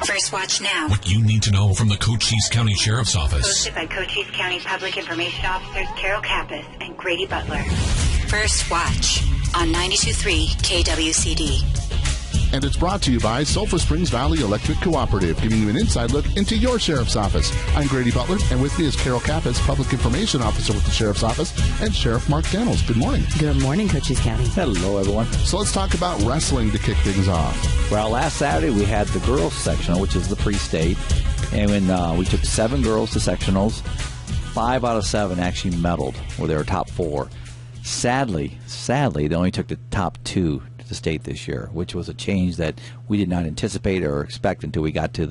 First Watch Now. What you need to know from the Cochise County Sheriff's Office. Hosted by Cochise County Public Information Officers Carol Kappas and Grady Butler. First Watch on 92.3 KWCD. And it's brought to you by Sulphur Springs Valley Electric Cooperative, giving you an inside look into your Sheriff's Office. I'm Grady Butler, and with me is Carol Kappas, Public Information Officer with the Sheriff's Office, and Sheriff Mark Daniels. Good morning. Good morning, Cochise County. Hello, everyone. So let's talk about wrestling to kick things off. Well, last Saturday we had the girls sectional, which is the pre-state, and when we took 7 girls to sectionals, 5 out of 7 actually medaled, where they were top 4. Sadly, they only took the top 2 to the state this year, which was a change that we did not anticipate or expect until we got to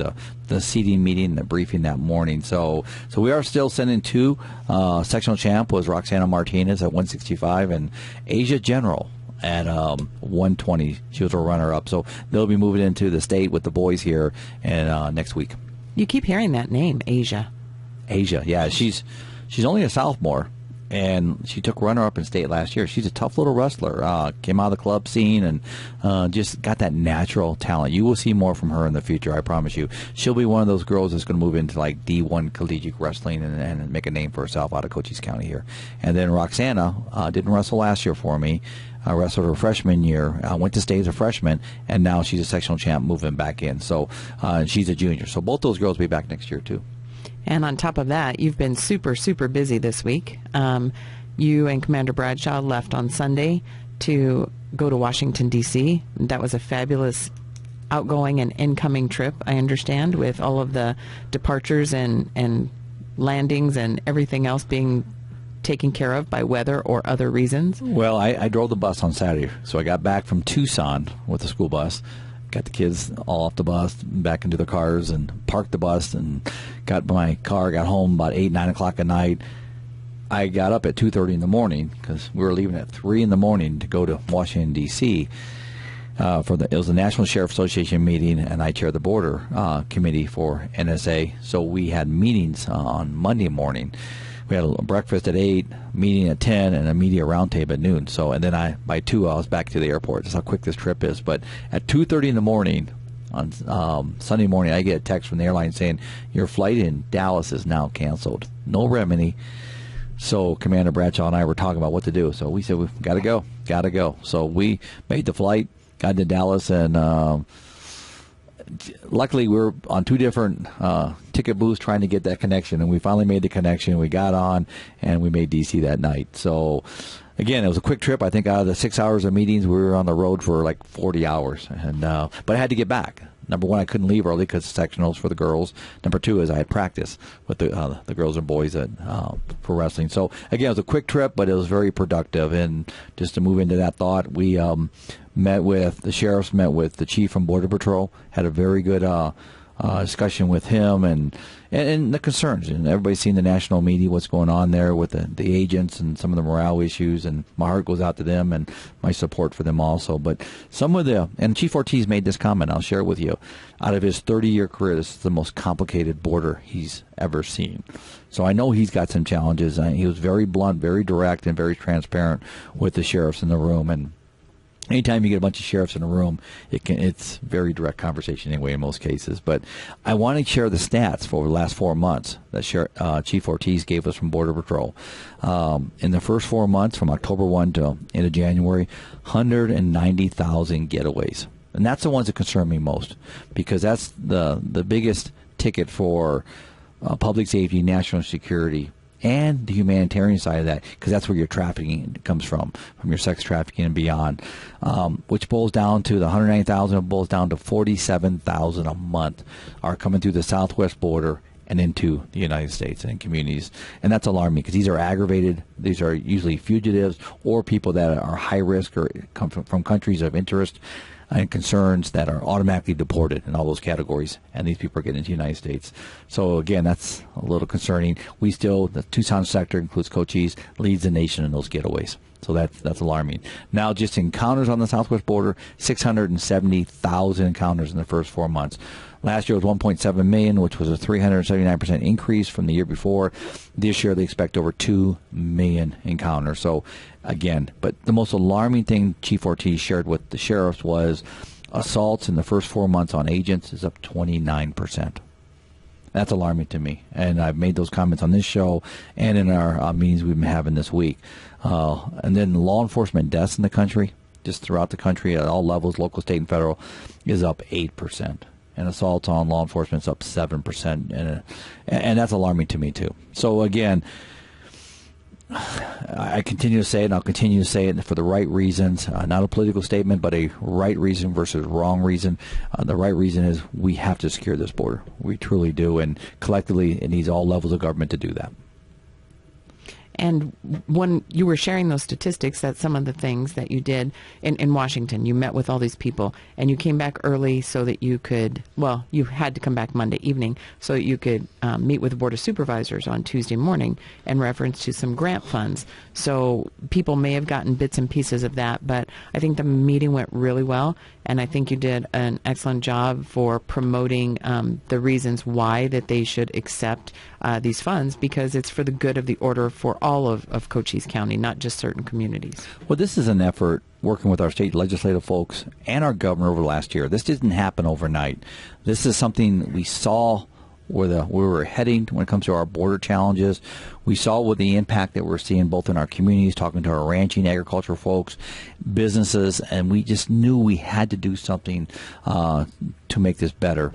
the seating meeting, the briefing that morning. So we are still sending 2. Sectional champ was Roxana Martinez at 165, and Asia General at 120. She was a runner-up. So they'll be moving into the state with the boys here and next week. You keep hearing that name, Asia. Asia, yeah. She's only a sophomore. And she took runner-up in state last year. She's a tough little wrestler. Came out of the club scene and just got that natural talent. You will see more from her in the future, I promise you. She'll be one of those girls that's going to move into like D1 collegiate wrestling and make a name for herself out of Cochise County here. And then Roxana didn't wrestle last year for me. I wrestled her freshman year, went to state as a freshman, and now she's a sectional champ moving back in. So she's a junior. So both those girls will be back next year, too. And on top of that, you've been super, super busy this week. You and Commander Bradshaw left on Sunday to go to Washington, D.C. That was a fabulous outgoing and incoming trip, I understand, with all of the departures and landings and everything else being taken care of by weather or other reasons. Well, I drove the bus on Saturday, so I got back from Tucson with the school bus. Got the kids all off the bus, back into their cars, and parked the bus, and got my car, got home about 8, 9 o'clock at night. I got up at 2:30 in the morning because we were leaving at 3 in the morning to go to Washington, D.C. It was the National Sheriff Association meeting, and I chaired the border committee for NSA. So we had meetings on Monday morning. We had a breakfast at 8, meeting at 10, and a media roundtable at noon. So, and then by 2, I was back to the airport. That's how quick this trip is. But at 2:30 in the morning on Sunday morning, I get a text from the airline saying, your flight in Dallas is now canceled. No remedy. So Commander Bradshaw and I were talking about what to do. So we said, we've got to go. So we made the flight, got to Dallas, and luckily we were on 2 different ticket booths trying to get that connection, and we finally made the connection. We got on, and we made D.C. that night. So again, it was a quick trip. I think out of the 6 hours of meetings, we were on the road for like 40 hours. And but I had to get back. Number 1, I couldn't leave early because sectionals for the girls. Number 2 is I had practice with the girls and boys for wrestling. So again, it was a quick trip, but it was very productive. And just to move into that thought, we met with the sheriffs, met with the chief from Border Patrol, had a very good discussion with him and the concerns. And everybody's seen the national media, what's going on there with the agents and some of the morale issues. And my heart goes out to them and my support for them also. But and Chief Ortiz made this comment, I'll share it with you. Out of his 30-year career, this is the most complicated border he's ever seen. So I know he's got some challenges. He was very blunt, very direct, and very transparent with the sheriffs in the room. And anytime you get a bunch of sheriffs in a room, it's very direct conversation anyway in most cases. But I want to share the stats for the last 4 months that Chief Ortiz gave us from Border Patrol. In the first 4 months, from October 1 to end of January, 190,000 getaways. And that's the ones that concern me most, because that's the biggest ticket for public safety, national security, and the humanitarian side of that, because that's where your trafficking comes from your sex trafficking and beyond, which boils down to the 190,000, boils down to 47,000 a month are coming through the southwest border and into the United States and communities. And that's alarming because these are aggravated. These are usually fugitives or people that are high risk or come from countries of interest and concerns that are automatically deported in all those categories, and these people are getting into the United States. So again, that's a little concerning. The Tucson sector includes Cochise, leads the nation in those getaways. So that's alarming. Now, just encounters on the southwest border, 670,000 encounters in the first 4 months. Last year was 1.7 million, which was a 379% increase from the year before. This year they expect over 2 million encounters. So again, but the most alarming thing Chief Ortiz shared with the sheriffs was assaults in the first 4 months on agents is up 29%. That's alarming to me, and I've made those comments on this show and in our meetings we've been having this week. And then law enforcement deaths in the country, just throughout the country at all levels, local, state, and federal, is up 8%. And assaults on law enforcement is up 7%. And that's alarming to me, too. So, again, I continue to say it, and I'll continue to say it for the right reasons. Not a political statement, but a right reason versus wrong reason. The right reason is we have to secure this border. We truly do. And collectively, it needs all levels of government to do that. And when you were sharing those statistics, that's some of the things that you did in Washington. You met with all these people, and you came back early so that you could, well, you had to come back Monday evening so that you could meet with the Board of Supervisors on Tuesday morning in reference to some grant funds. So people may have gotten bits and pieces of that, but I think the meeting went really well, and I think you did an excellent job for promoting the reasons why that they should accept these funds, because it's for the good of the order for all of Cochise County, not just certain communities. Well, this is an effort working with our state legislative folks and our governor over the last year. This didn't happen overnight. This is something we saw where we were heading when it comes to our border challenges. We saw with the impact that we're seeing both in our communities, talking to our ranching, agriculture folks, businesses, and we just knew we had to do something to make this better.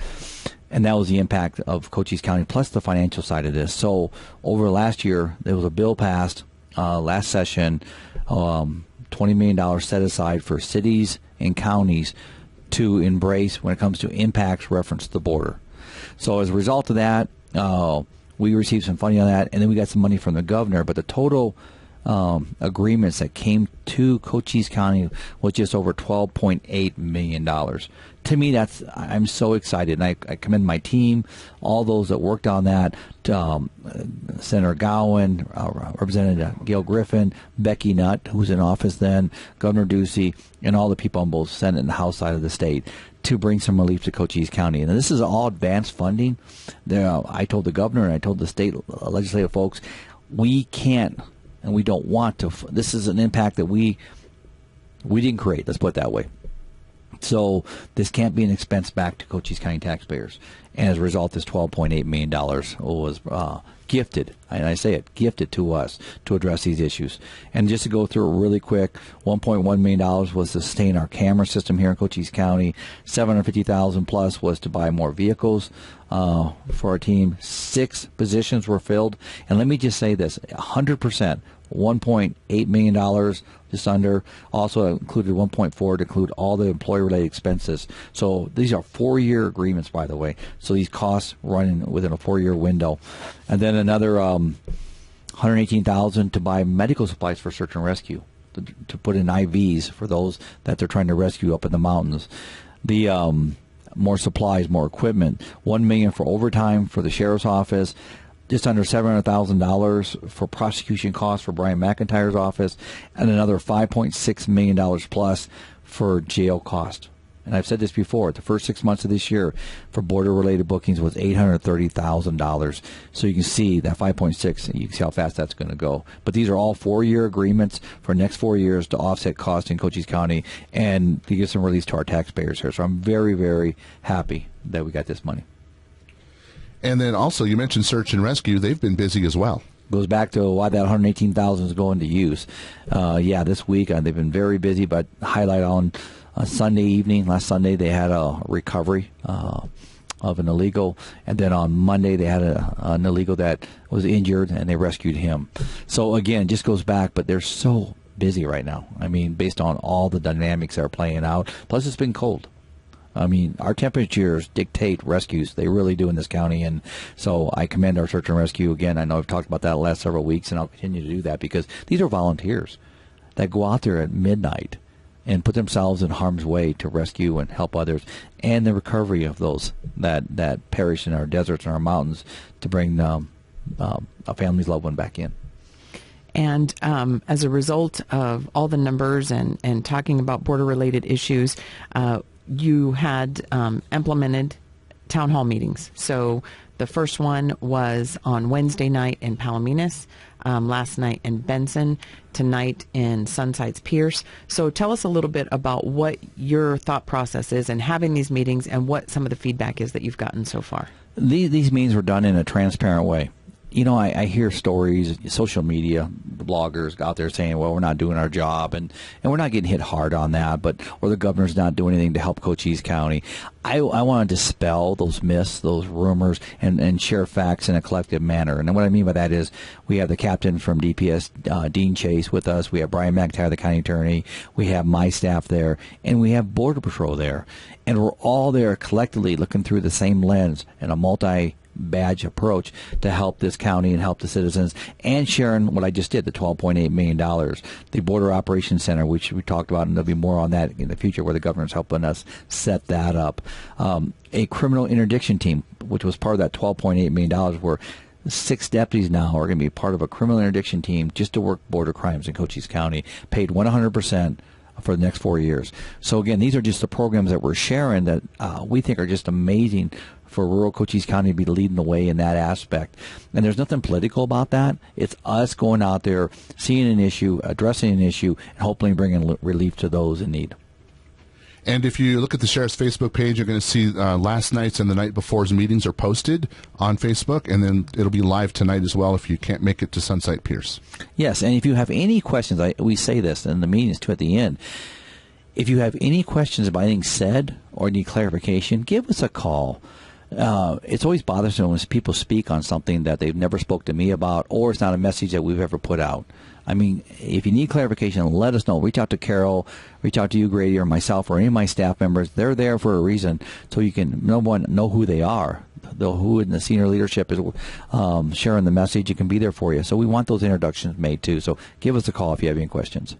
And that was the impact of Cochise County, plus the financial side of this. So over last year, there was a bill passed last session, $20 million set aside for cities and counties to embrace when it comes to impacts reference to the border. So as a result of that, we received some funding on that, and then we got some money from the governor. But the total agreements that came to Cochise County was just over $12.8 million. To me, I'm so excited, and I commend my team, all those that worked on that, Senator Gowan, Representative Gail Griffin, Becky Nutt, who was in office then, Governor Ducey, and all the people on both Senate and the House side of the state to bring some relief to Cochise County. And this is all advanced funding. I told the governor and I told the state legislative folks, we can't and we don't want to. This is an impact that we didn't create. Let's put it that way. So this can't be an expense back to Cochise County taxpayers. And as a result, this $12.8 million was gifted, and I say it, gifted to us to address these issues. And just to go through it really quick, $1.1 million was to sustain our camera system here in Cochise County. $750,000 plus was to buy more vehicles for our team. 6 positions were filled. And let me just say this, 100%. $1.8 million, just under. Also included $1.4 to include all the employee-related expenses. So these are 4-year agreements, by the way. So these costs run within a 4-year window. And then another $118,000 to buy medical supplies for search and rescue, to put in IVs for those that they're trying to rescue up in the mountains. The more supplies, more equipment. $1 million for overtime for the sheriff's office. Just under $700,000 for prosecution costs for Brian McIntyre's office, and another $5.6 million plus for jail cost. And I've said this before, the first 6 months of this year for border-related bookings was $830,000. So you can see that 5.6, you can see how fast that's going to go. But these are all 4-year agreements for the next 4 years to offset costs in Cochise County and to give some release to our taxpayers here. So I'm very, very happy that we got this money. And then also, you mentioned search and rescue. They've been busy as well. Goes back to why that $118,000 is going to use. This week they've been very busy, but highlight on Sunday evening, last Sunday, they had a recovery of an illegal, and then on Monday they had an illegal that was injured, and they rescued him. So again, just goes back, but they're so busy right now. I mean, based on all the dynamics that are playing out, plus it's been cold. I mean, our temperatures dictate rescues. They really do in this county. And so I commend our search and rescue. Again, I know I've talked about that the last several weeks, and I'll continue to do that because these are volunteers that go out there at midnight and put themselves in harm's way to rescue and help others, and the recovery of those that perish in our deserts and our mountains to bring a family's loved one back in. And as a result of all the numbers and talking about border-related issues, you had implemented town hall meetings. So the first one was on Wednesday night in Palominas, last night in Benson, tonight in Sunsides Pierce. So tell us a little bit about what your thought process is in having these meetings and what some of the feedback is that you've gotten so far. These meetings were done in a transparent way. You know, I hear stories, social media, bloggers out there saying, well, we're not doing our job, and we're not getting hit hard on that, or the governor's not doing anything to help Cochise County. I want to dispel those myths, those rumors, and share facts in a collective manner. And what I mean by that is we have the captain from DPS, Dean Chase, with us. We have Brian McIntyre, the county attorney. We have my staff there, and we have Border Patrol there. And we're all there collectively looking through the same lens in a multi-badge approach to help this county and help the citizens, and sharing what I just did, the $12.8 million, the Border Operations Center, which we talked about, and there'll be more on that in the future where the governor's helping us set that up. A criminal interdiction team, which was part of that $12.8 million, where 6 deputies now are going to be part of a criminal interdiction team just to work border crimes in Cochise County, paid 100% for the next 4 years. So again, these are just the programs that we're sharing that we think are just amazing for rural Cochise County to be leading the way in that aspect. And there's nothing political about that. It's us going out there, seeing an issue, addressing an issue, and hopefully bringing relief to those in need. And if you look at the Sheriff's Facebook page, you're going to see last night's and the night before's meetings are posted on Facebook, and then it'll be live tonight as well if you can't make it to Sunset Pierce. Yes, and if you have any questions, we say this in the meetings too at the end. If you have any questions about anything said or need clarification, give us a call. It's always bothersome when people speak on something that they've never spoke to me about, or it's not a message that we've ever put out. I mean, if you need clarification, let us know. Reach out to Carol, reach out to you, Grady, or myself, or any of my staff members. They're there for a reason, so you can know who they are. Who in the senior leadership is sharing the message. It can be there for you. So we want those introductions made too. So give us a call if you have any questions.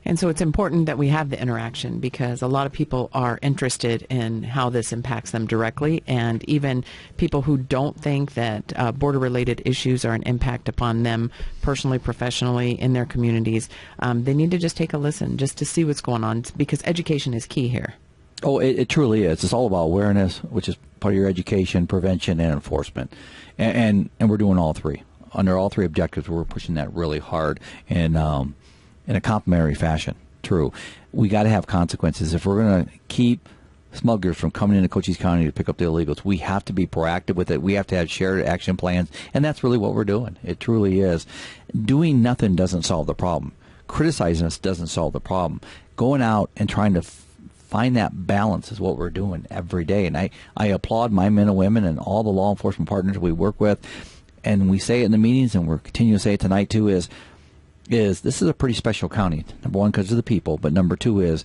And so it's important that we have the interaction, because a lot of people are interested in how this impacts them directly, and even people who don't think that border-related issues are an impact upon them personally, professionally, in their communities, they need to just take a listen just to see what's going on, because education is key here. Oh, it truly is. It's all about awareness, which is part of your education, prevention, and enforcement. And we're doing all three. Under all three objectives, we're pushing that really hard. And in a complementary fashion. True. We got to have consequences. If we're going to keep smugglers from coming into Cochise County to pick up the illegals, we have to be proactive with it. We have to have shared action plans, and that's really what we're doing. It truly is. Doing nothing doesn't solve the problem. Criticizing us doesn't solve the problem. Going out and trying to find that balance is what we're doing every day. And I applaud my men and women and all the law enforcement partners we work with. And we say it in the meetings, and we're continuing to say it tonight too, is this is a pretty special county. Number one, because of the people, but number two is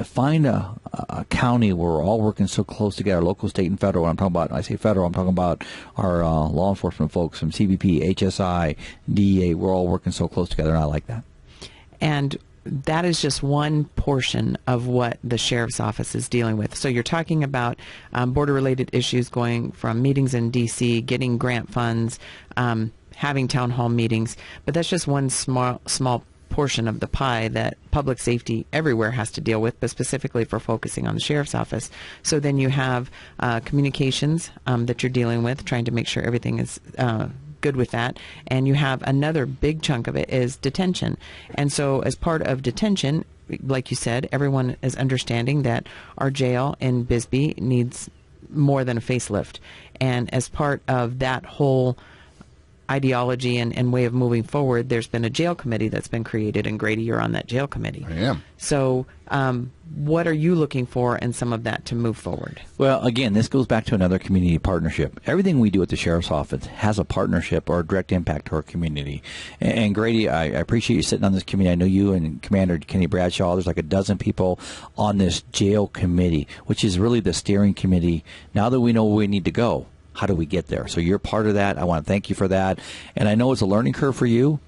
find a county where we're all working so close together, local, state, and federal. When I'm talking about, I say federal, I'm talking about our law enforcement folks from CBP, HSI, DEA. We're all working so close together, and I like that. And that is just one portion of what the Sheriff's Office is dealing with. So you're talking about border-related issues, going from meetings in D.C., getting grant funds, having town hall meetings, but that's just one small portion of the pie that public safety everywhere has to deal with, but specifically for focusing on the Sheriff's Office. So then you have communications that you're dealing with, trying to make sure everything is good with that, and you have another big chunk of it is detention. And so as part of detention, like you said, everyone is understanding that our jail in Bisbee needs more than a facelift, and as part of that whole ideology and way of moving forward, there's been a jail committee that's been created, and Grady, you're on that jail committee. I am. So what are you looking for in some of that to move forward? Well, again, this goes back to another community partnership. Everything we do at the Sheriff's Office has a partnership or a direct impact to our community. And Grady, I appreciate you sitting on this committee. I know you and Commander Kenny Bradshaw, there's like a dozen people on this jail committee, which is really the steering committee. Now that we know where we need to go, how do we get there? So you're part of that. I want to thank you for that. And I know it's a learning curve for you,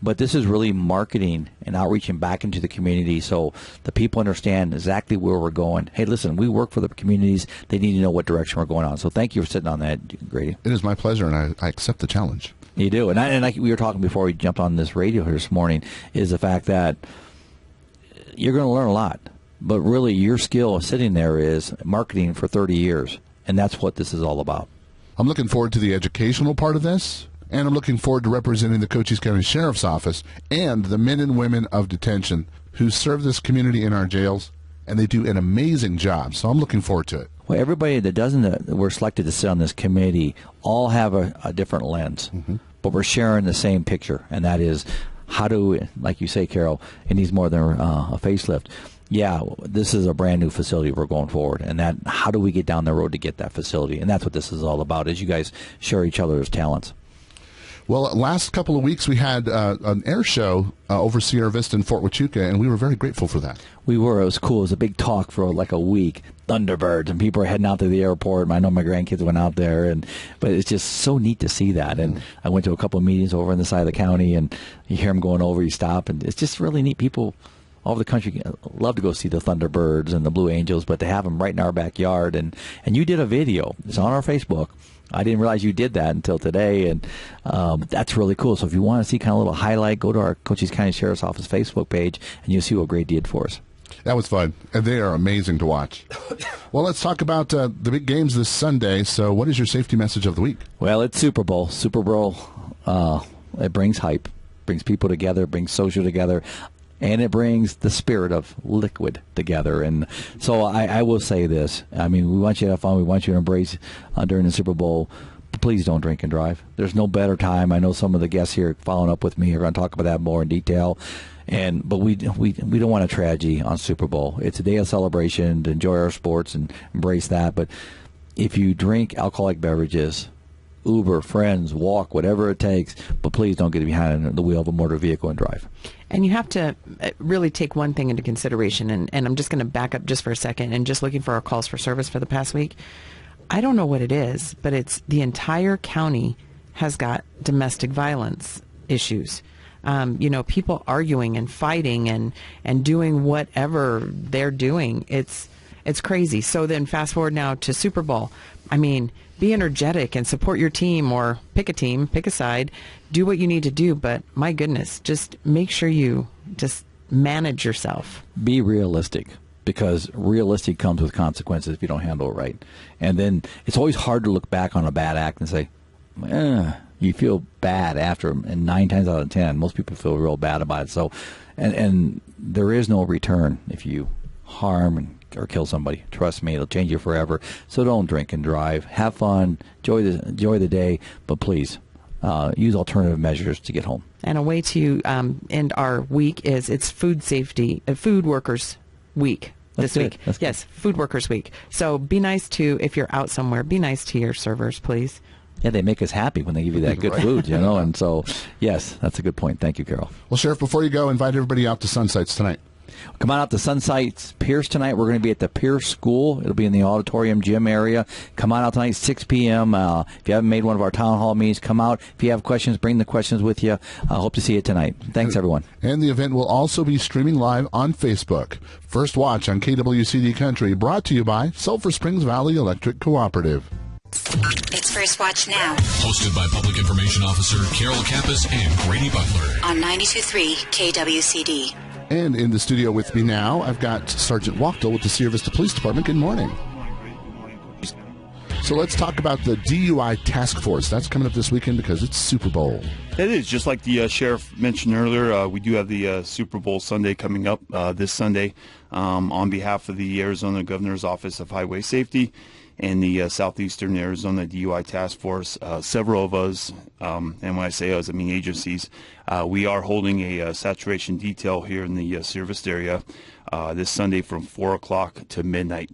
but this is really marketing and outreaching back into the community so the people understand exactly where we're going. Hey, listen, we work for the communities. They need to know what direction we're going on. So thank you for sitting on that, Grady. It is my pleasure, and I accept the challenge. You do. And we were talking before we jumped on this radio here this morning, is the fact that you're going to learn a lot. But really your skill sitting there is marketing for 30 years. And that's what this is all about. I'm looking forward to the educational part of this, and I'm looking forward to representing the Cochise County Sheriff's Office and the men and women of detention who serve this community in our jails, and they do an amazing job. So I'm looking forward to it. Well, everybody that we're selected to sit on this committee all have a different lens, but we're sharing the same picture, and that is how do, like you say, Carol, it needs more than a facelift. Yeah, this is a brand new facility we're going forward, and that how do we get down the road to get that facility? And that's what this is all about, is you guys share each other's talents. Well, last couple of weeks we had an air show over Sierra Vista and Fort Huachuca, and we were very grateful for that. We were. It was cool. It was a big talk for like a week. Thunderbirds, and people are heading out to the airport. I know my grandkids went out there, but it's just so neat to see that. And I went to a couple of meetings over on the side of the county, and you hear them going over, you stop, and it's just really neat. People all over the country love to go see the Thunderbirds and the Blue Angels, but to have them right in our backyard. And you did a video. It's on our Facebook. I didn't realize you did that until today, and that's really cool. So if you want to see kind of a little highlight, go to our Cochise County Sheriff's Office Facebook page, and you'll see what Grady did for us. That was fun, and they are amazing to watch. Well, let's talk about the big games this Sunday. So what is your safety message of the week? Well, it's Super Bowl. Super Bowl, it brings hype, brings people together, brings social together, and it brings the spirit of liquid together. And so I will say this. I mean, we want you to have fun. We want you to embrace during the Super Bowl. But please don't drink and drive. There's no better time. I know some of the guests here following up with me are going to talk about that more in detail. But we don't want a tragedy on Super Bowl. It's a day of celebration to enjoy our sports and embrace that. But if you drink alcoholic beverages, Uber, friends, walk, whatever it takes, but please don't get behind the wheel of a motor vehicle and drive. And you have to really take one thing into consideration, and I'm just going to back up just for a second, and just looking for our calls for service for the past week. I don't know what it is, but it's the entire county has got domestic violence issues. People arguing and fighting and doing whatever they're doing. It's crazy. So then fast forward now to Super Bowl. I mean, be energetic and support your team, or pick a team, pick a side, do what you need to do. But my goodness, just make sure you just manage yourself. Be realistic, because realistic comes with consequences if you don't handle it right. And then it's always hard to look back on a bad act and say, you feel bad after, and 9 times out of 10, most people feel real bad about it. So, and there is no return if you harm or kill somebody. Trust me, it'll change you forever. So don't drink and drive. Have fun. Enjoy the day. But please, use alternative measures to get home. And a way to end our week is it's Food Workers Week this week. Yes, Food Workers Week. So be nice if you're out somewhere, be nice to your servers, please. Yeah, they make us happy when they give you that good food, and so, yes, that's a good point. Thank you, Carol. Well, Sheriff, before you go, invite everybody out to Sunsights tonight. Come on out to Sunsights Pierce tonight. We're going to be at the Pierce School. It'll be in the auditorium gym area. Come on out tonight, 6 p.m. If you haven't made one of our town hall meetings, come out. If you have questions, bring the questions with you. I hope to see you tonight. Thanks, everyone. And the event will also be streaming live on Facebook. First Watch on KWCD Country, brought to you by Sulphur Springs Valley Electric Cooperative. It's First Watch Now. Hosted by Public Information Officer Carol Kappas and Grady Butler. On 92.3 KWCD. And in the studio with me now, I've got Sergeant Wachtel with the Sierra Vista Police Department. Good morning. So let's talk about the DUI Task Force. That's coming up this weekend because it's Super Bowl. It is. Just like the Sheriff mentioned earlier, we do have the Super Bowl Sunday coming up this Sunday on behalf of the Arizona Governor's Office of Highway Safety and the Southeastern Arizona DUI Task Force. Several of us, and when I say us, I mean agencies, we are holding a saturation detail here in the Sierra Vista area this Sunday from 4 o'clock to midnight.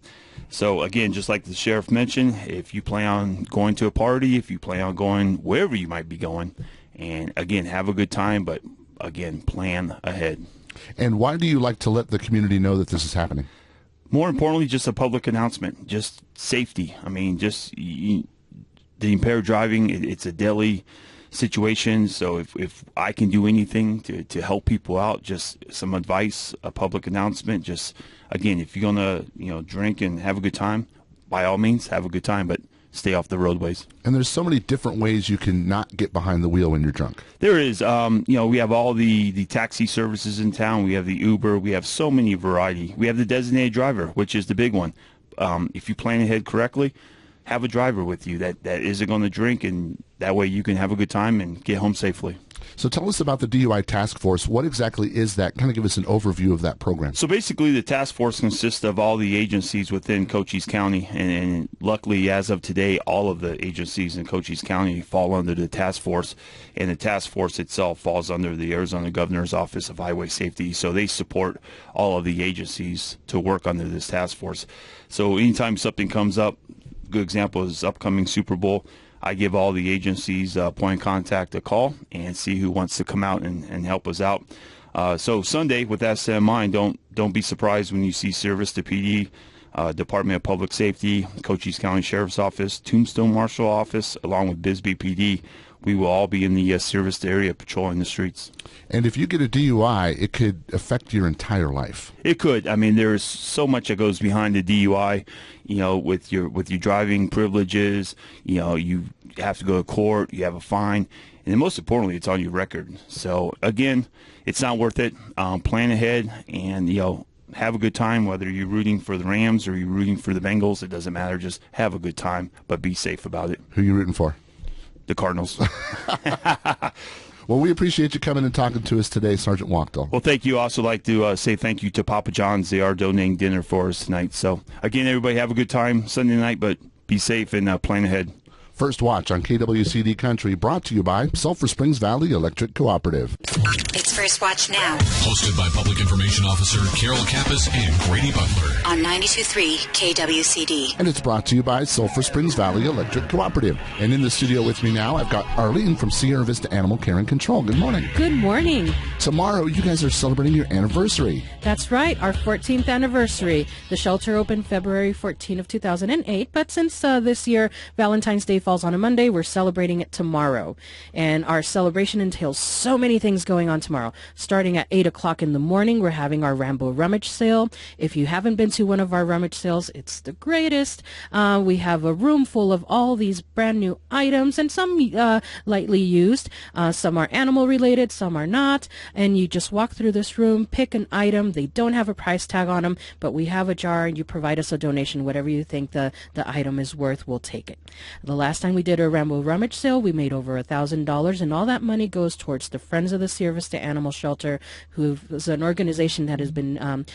So, again, just like the Sheriff mentioned, if you plan on going to a party, if you plan on going wherever you might be going, and, again, have a good time, but, again, plan ahead. And why do you like to let the community know that this is happening? More importantly, just a public announcement, just safety. I mean, the impaired driving, it's a deadly situation. So if I can do anything to help people out, just some advice, a public announcement. Just, again, if you're going to drink and have a good time, by all means, have a good time, but stay off the roadways. And there's so many different ways you can not get behind the wheel when you're drunk. There is. We have all the taxi services in town. We have the Uber. We have so many variety. We have the designated driver, which is the big one. If you plan ahead correctly, have a driver with you that isn't going to drink, and that way you can have a good time and get home safely. So tell us about the DUI task force. What exactly is that? Kind of give us an overview of that program. So basically the task force consists of all the agencies within Cochise County, and luckily as of today all of the agencies in Cochise County fall under the task force, and the task force itself falls under the Arizona Governor's Office of Highway Safety. So they support all of the agencies to work under this task force. So anytime something comes up, a good example is upcoming Super Bowl, I give all the agencies point of contact a call and see who wants to come out and help us out. So Sunday, with that said in mind, don't be surprised when you see Service to PD, Department of Public Safety, Cochise County Sheriff's Office, Tombstone Marshal Office, along with Bisbee PD. We will all be in the service area patrolling the streets. And if you get a DUI, it could affect your entire life. It could. I mean, there's so much that goes behind the DUI. You know, with your driving privileges. You know, you have to go to court. You have a fine, and then most importantly, it's on your record. So again, it's not worth it. Plan ahead, and have a good time. Whether you're rooting for the Rams or you're rooting for the Bengals, it doesn't matter. Just have a good time, but be safe about it. Who are you rooting for? The Cardinals. Well, we appreciate you coming and talking to us today, Sergeant Wachtel. Well, thank you. Also like to say thank you to Papa John's. They are donating dinner for us tonight. So, again, everybody have a good time Sunday night, but be safe and plan ahead. First Watch on KWCD Country, brought to you by Sulphur Springs Valley Electric Cooperative. It's First Watch Now. Hosted by Public Information Officer Carol Kappas and Grady Butler. On 92.3 KWCD. And it's brought to you by Sulphur Springs Valley Electric Cooperative. And in the studio with me now, I've got Arlene from Sierra Vista Animal Care and Control. Good morning. Good morning. Tomorrow, you guys are celebrating your anniversary. That's right, our 14th anniversary. The shelter opened February 14 of 2008, but since this year Valentine's Day falls on a Monday, we're celebrating it tomorrow. And our celebration entails so many things going on tomorrow. Starting at 8 o'clock in the morning, we're having our Rambo Rummage Sale. If you haven't been to one of our rummage sales, it's the greatest. We have a room full of all these brand new items, and some lightly used. Some are animal related, some are not. And you just walk through this room, pick an item. They don't have a price tag on them, but we have a jar, and you provide us a donation. Whatever you think the item is worth, we'll take it. The last time we did a Rambo Rummage Sale, we made over $1,000, and all that money goes towards the Friends of the Sierra Vista Animal Shelter, who is an organization that has been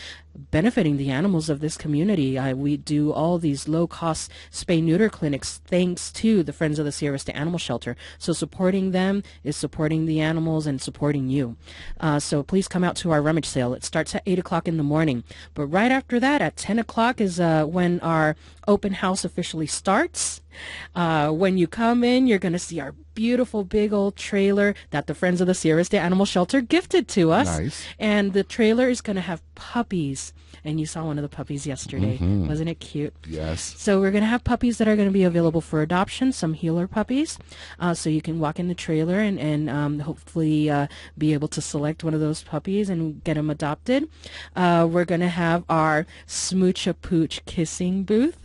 benefiting the animals of this community. We do all these low-cost spay-neuter clinics thanks to the Friends of the Sierra Vista Animal Shelter. So supporting them is supporting the animals and supporting you. So please come out to our rummage sale. It starts at 8 o'clock in the morning. But right after that, at 10 o'clock is when our open house officially starts. When you come in, you're going to see our beautiful big old trailer that the Friends of the Sierra Vista Animal Shelter gifted to us. Nice. And the trailer is going to have puppies. And you saw one of the puppies yesterday. Mm-hmm. Wasn't it cute? Yes. So we're going to have puppies that are going to be available for adoption, some healer puppies. So you can walk in the trailer and hopefully be able to select one of those puppies and get them adopted. We're going to have our Smooch-a-Pooch kissing booth.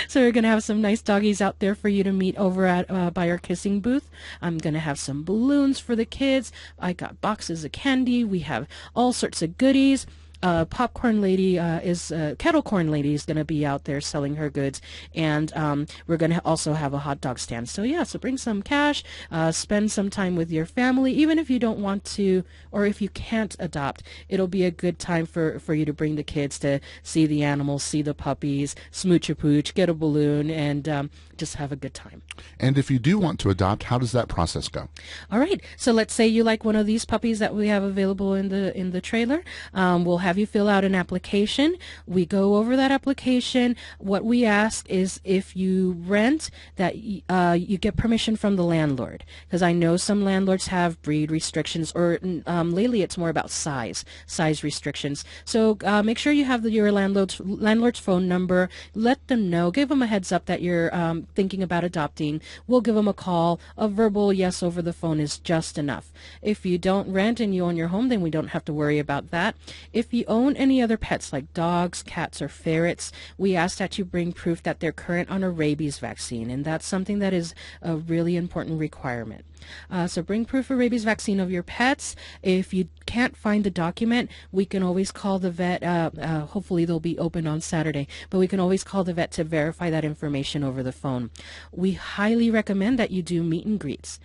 So we're going to have some nice doggies out there for you to meet over at by our kissing booth. I'm going to have some balloons for the kids. I got boxes of candy. We have all sorts of goodies. Popcorn Lady Kettle Corn Lady is going to be out there selling her goods, and we're going to also have a hot dog stand. So so bring some cash, spend some time with your family, even if you don't want to, or if you can't adopt. It'll be a good time for you to bring the kids to see the animals, see the puppies, smooch a pooch, get a balloon, and just have a good time. And if you do want to adopt, how does that process go? All right. So let's say you like one of these puppies that we have available in the trailer. We'll have you fill out an application. We go over that application. What we ask is if you rent, that you get permission from the landlord, because I know some landlords have breed restrictions, or lately it's more about size restrictions. So make sure you have your landlord's phone number. Let them know. Give them a heads up that you're thinking about adopting. We'll give them a call. A verbal yes over the phone is just enough. If you don't rent and you own your home, then we don't have to worry about that. If you own any other pets like dogs, cats, or ferrets, we ask that you bring proof that they're current on a rabies vaccine, and that's something that is a really important requirement. So bring proof of rabies vaccine of your pets. If you can't find the document, we can always call the vet. Hopefully they'll be open on Saturday, but we can always call the vet to verify that information over the phone. We highly recommend that you do meet and greets.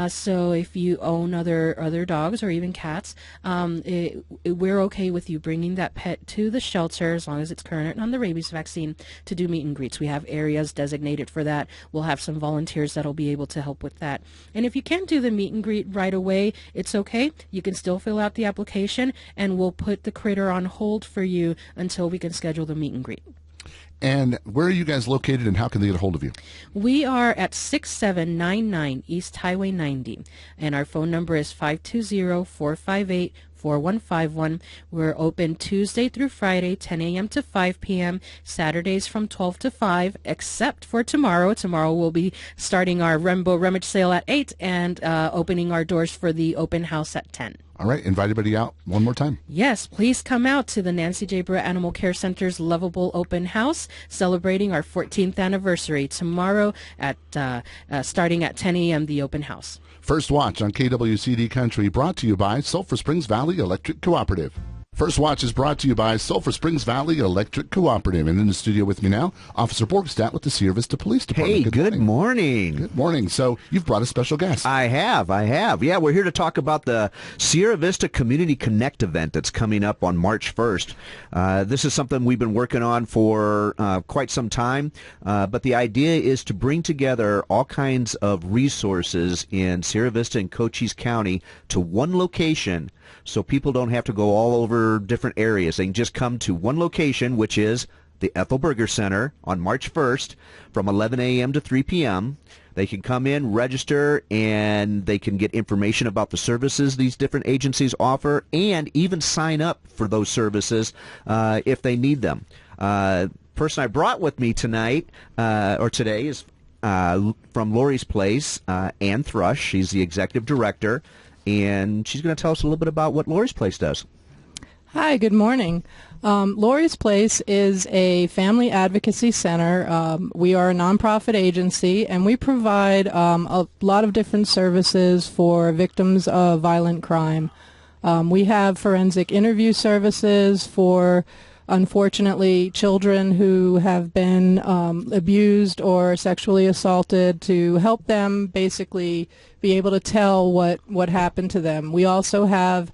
So if you own other dogs or even cats, we're okay with you bringing that pet to the shelter as long as it's current on the rabies vaccine to do meet and greets. We have areas designated for that. We'll have some volunteers that'll be able to help with that. And if you can't do the meet and greet right away, it's okay. You can still fill out the application, and we'll put the critter on hold for you until we can schedule the meet and greet. And where are you guys located, and how can they get a hold of you? We are at 6799 East Highway 90, and our phone number is 520-458-4151. We're open Tuesday through Friday, 10 a.m. to 5 p.m., Saturdays from 12 to 5, except for tomorrow. Tomorrow we'll be starting our Rainbow Rummage Sale at 8 and opening our doors for the open house at 10. All right, invite everybody out one more time. Yes, please come out to the Nancy J. Barrett Animal Care Center's Lovable Open House, celebrating our 14th anniversary tomorrow at starting at 10 a.m., the open house. First Watch on KWCD Country, brought to you by Sulphur Springs Valley Electric Cooperative. First Watch is brought to you by Sulphur Springs Valley Electric Cooperative. And in the studio with me now, Officer Borgstadt with the Sierra Vista Police Department. Hey, good morning. Good morning. So you've brought a special guest. I have. Yeah, we're here to talk about the Sierra Vista Community Connect event that's coming up on March 1st. This is something we've been working on for quite some time, but the idea is to bring together all kinds of resources in Sierra Vista and Cochise County to one location, so people don't have to go all over different areas. They can just come to one location, which is the Ethel Berger Center on March 1st from 11 a.m. to 3 p.m. They can come in, register, and they can get information about the services these different agencies offer and even sign up for those services if they need them. Person I brought with me tonight or today is from Lori's Place, Ann Thrush. She's the executive director, and she's going to tell us a little bit about what Lori's Place does. Hi, good morning. Lori's Place is a family advocacy center. We are a nonprofit agency, and we provide a lot of different services for victims of violent crime. We have forensic interview services for, unfortunately, children who have been abused or sexually assaulted, to help them basically be able to tell what happened to them. We also have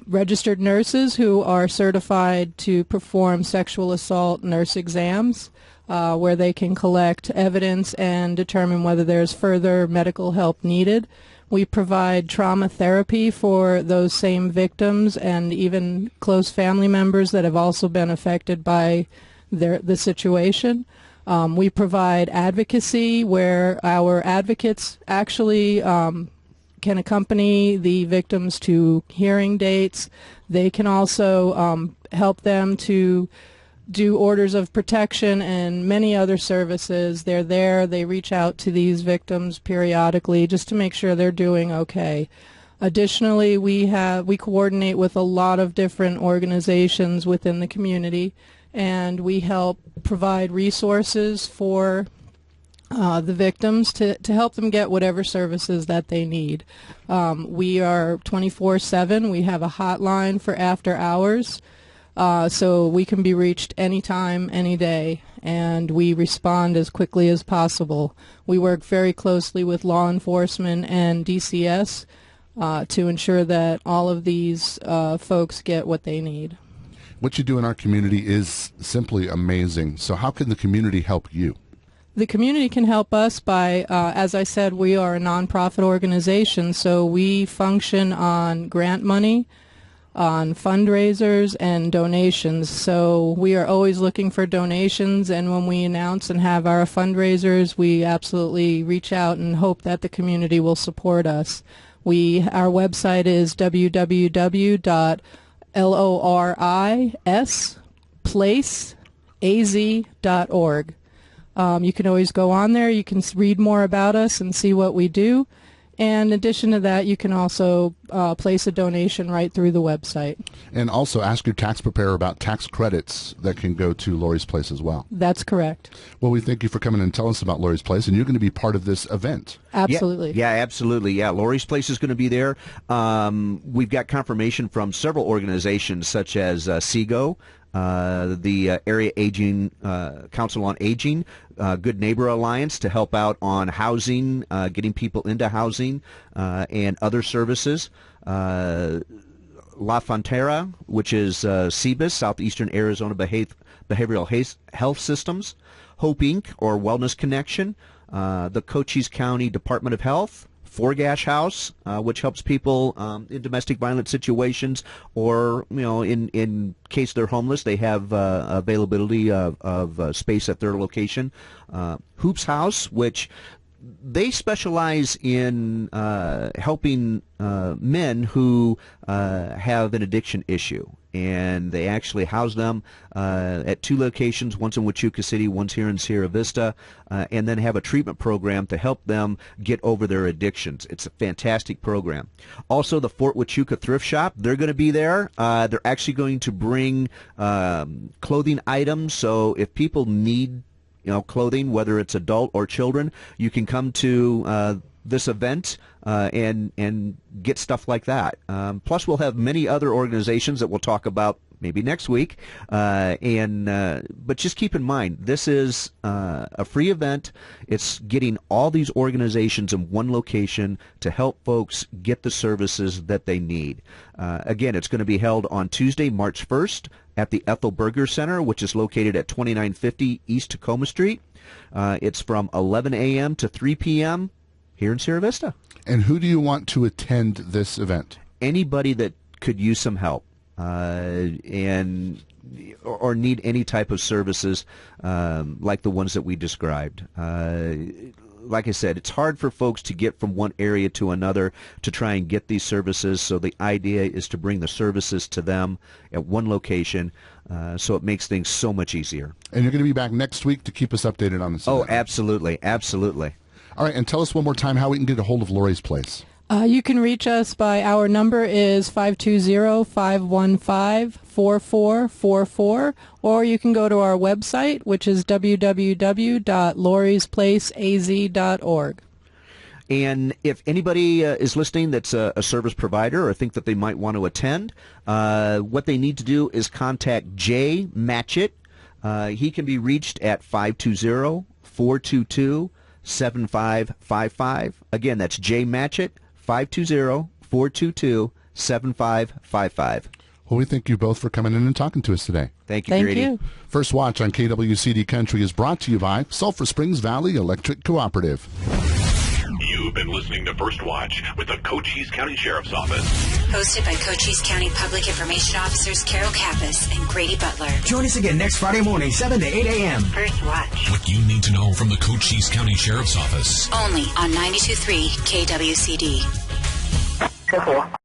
registered nurses who are certified to perform sexual assault nurse exams, where they can collect evidence and determine whether there's further medical help needed. We provide trauma therapy for those same victims and even close family members that have also been affected by the situation. We provide advocacy, where our advocates actually can accompany the victims to hearing dates. They can also help them to do orders of protection and many other services. They're there. They reach out to these victims periodically just to make sure they're doing okay. Additionally, we coordinate with a lot of different organizations within the community, and we help provide resources for the victims to help them get whatever services that they need. We are 24/7. We have a hotline for after hours, so we can be reached anytime, any day, and we respond as quickly as possible. We work very closely with law enforcement and DCS to ensure that all of these folks get what they need. What you do in our community is simply amazing. So how can the community help you? The community can help us by, as I said, we are a nonprofit organization, so we function on grant money, on fundraisers, and donations. So we are always looking for donations, and when we announce and have our fundraisers, we absolutely reach out and hope that the community will support us. Our website is www.lorisplaceaz.org. You can always go on there. You can read more about us and see what we do. And in addition to that, you can also place a donation right through the website. And also ask your tax preparer about tax credits that can go to Lori's Place as well. That's correct. Well, we thank you for coming and telling us about Lori's Place, and you're going to be part of this event. Absolutely. Yeah, absolutely. Yeah, Lori's Place is going to be there. We've got confirmation from several organizations such as SEGO, the Area Aging Council on Aging, Good Neighbor Alliance to help out on housing, getting people into housing, and other services. La Frontera, which is CBIS, Southeastern Arizona Behavioral Health Systems, Hope Inc., or Wellness Connection, the Cochise County Department of Health, Forgash House, which helps people in domestic violence situations, or in case they're homeless, they have availability of space at their location. Hoops House, which they specialize in helping men who have an addiction issue. And they actually house them at 2 locations, one's in Huachuca City, one's here in Sierra Vista, and then have a treatment program to help them get over their addictions. It's a fantastic program. Also, the Fort Huachuca Thrift Shop, they're going to be there. They're actually going to bring clothing items, so if people need clothing, whether it's adult or children, you can come to this event and get stuff like that. Plus, we'll have many other organizations that we'll talk about maybe next week. But just keep in mind, this is a free event. It's getting all these organizations in one location to help folks get the services that they need. Again, it's going to be held on Tuesday, March 1st at the Ethel Berger Center, which is located at 2950 East Tacoma Street. It's from 11 a.m. to 3 p.m. here in Sierra Vista. And who do you want to attend this event? Anybody that could use some help or need any type of services like the ones that we described. Like I said, it's hard for folks to get from one area to another to try and get these services, so the idea is to bring the services to them at one location, so it makes things so much easier. And you're going to be back next week to keep us updated on this event. Oh, absolutely, absolutely. All right, and tell us one more time how we can get a hold of Lori's Place. You can reach us by, our number is 520-515-4444, or you can go to our website, which is www.loriesplaceaz.org. And if anybody is listening that's a service provider or think that they might want to attend, what they need to do is contact Jay Matchett. He can be reached at 520-422-7555. Again, that's Jay Matchett, 520-422-7555. Well, we thank you both for coming in and talking to us today. Thank you, Grady. Thank you. First Watch on KWCD Country is brought to you by Sulphur Springs Valley Electric Cooperative. You've been listening to First Watch with the Cochise County Sheriff's Office. Hosted by Cochise County Public Information Officers Carol Kappas and Grady Butler. Join us again next Friday morning, 7 to 8 a.m. First Watch. What you need to know from the Cochise County Sheriff's Office. Only on 92.3 KWCD.